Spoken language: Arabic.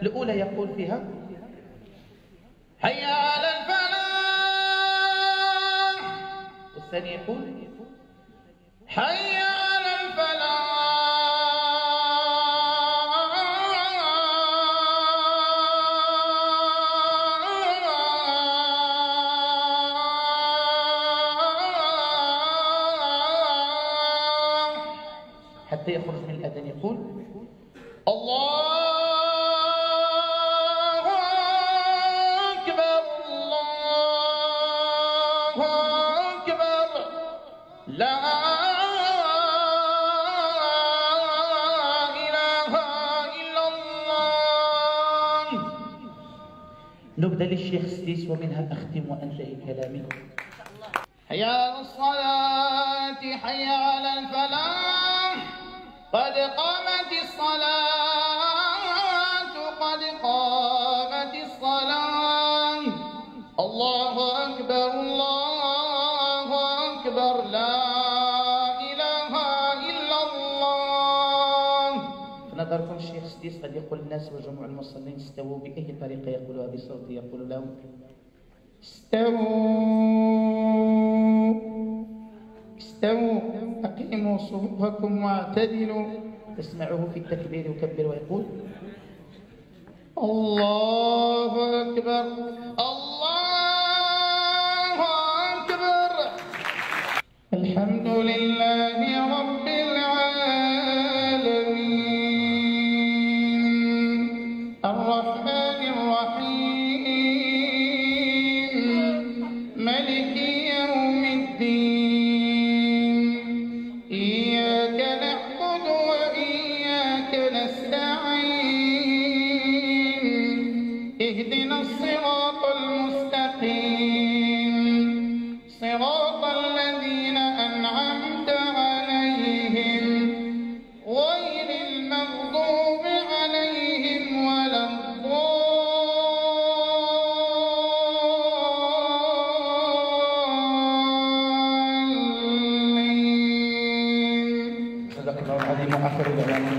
الأولى يقول فيها حي على الفلاح، والثاني يقول حي على الفلاح. حتى يخرج من الأذان يقول الله أكبر الله أكبر لا إله إلا الله. نبدأ للشيخ السديس ومنها أختم وأنتهي كلامي. حي على الصلاة حي على الفلاح، قد قامت الصلاة قد قامت الصلاة. الله أكبر الله أكبر لا إله إلا الله. فنظركم الشيخ السديس قد يقول الناس وجموع المصلين استووا، بأي طريقة يقولها؟ بصوت يقول لهم استووا استووا أقيموا صفوفكم واعتدلوا. تسمعه في التكبير يكبر ويقول الله أكبر الله أكبر. الحمد لله رب العالمين الرحمن الرحيم ملك يوم الدين، إياك نعبد وإياك نستعين، اهدنا الصراط المستقيم صراط الذين أنعمت عليهم غير المغضوب عليهم ولا الضالين. صدق الله العظيم. وآخر دعوانا